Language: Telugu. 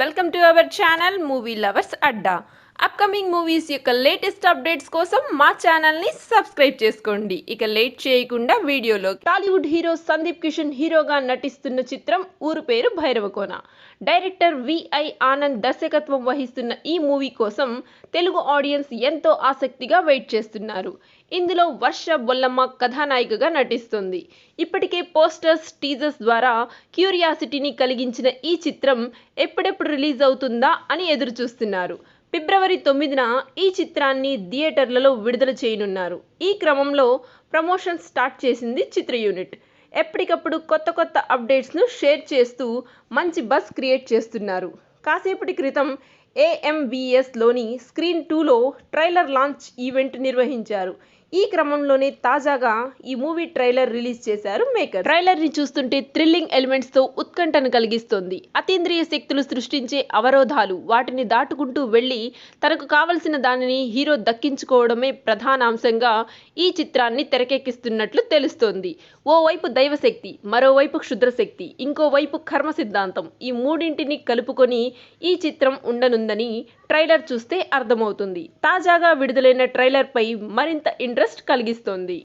Welcome to our channel movie lovers Adda. Upcoming movies యొక్క లేటెస్ట్ అప్డేట్స్ కోసం మా ఛానల్ని సబ్స్క్రైబ్ చేసుకోండి. ఇక లేట్ చేయకుండా వీడియోలో టాలీవుడ్ హీరో సందీప్ కిషన్ హీరోగా నటిస్తున్న చిత్రం ఊరు పేరు భైరవకోన. డైరెక్టర్ విఐ ఆనంద్ దర్శకత్వం వహిస్తున్న ఈ మూవీ కోసం తెలుగు ఆడియన్స్ ఎంతో ఆసక్తిగా వెయిట్ చేస్తున్నారు. ఇందులో వర్ష బొల్లమ్మ కథానాయికగా నటిస్తుంది. ఇప్పటికే పోస్టర్స్, టీజర్స్ ద్వారా క్యూరియాసిటీని కలిగించిన ఈ చిత్రం ఎప్పుడెప్పుడు రిలీజ్ అవుతుందా అని ఎదురు చూస్తున్నారు. ఫిబ్రవరి 9న ఈ చిత్రాన్ని థియేటర్లలో విడుదల చేయనున్నారు. ఈ క్రమంలో ప్రమోషన్ స్టార్ట్ చేసింది చిత్ర యూనిట్. ఎప్పటికప్పుడు కొత్త అప్డేట్స్ను షేర్ చేస్తూ మంచి బజ్ క్రియేట్ చేస్తున్నారు. కాసేపటి క్రితం ఏఎంబిఎస్లోని స్క్రీన్ 2లో ట్రైలర్ లాంచ్ ఈవెంట్ నిర్వహించారు. ఈ క్రమంలోనే తాజాగా ఈ మూవీ ట్రైలర్ రిలీజ్ చేశారు మేకర్. ట్రైలర్ని చూస్తుంటే థ్రిల్లింగ్ ఎలిమెంట్స్తో ఉత్కంఠను కలిగిస్తోంది. అతీంద్రియ శక్తులు సృష్టించే అవరోధాలు, వాటిని దాటుకుంటూ వెళ్ళి తనకు కావలసిన దానిని హీరో దక్కించుకోవడమే ప్రధాన అంశంగా ఈ చిత్రాన్ని తెరకెక్కిస్తున్నట్లు తెలుస్తోంది. ఓవైపు దైవశక్తి, మరోవైపు క్షుద్రశక్తి, ఇంకోవైపు కర్మ సిద్ధాంతం, ఈ మూడింటిని కలుపుకొని ఈ చిత్రం ఉండనుందని ట్రైలర్ చూస్తే అర్థమవుతుంది. తాజాగా విడుదలైన ట్రైలర్పై మరింత ఇంట్రెస్ట్ కలిగిస్తోంది.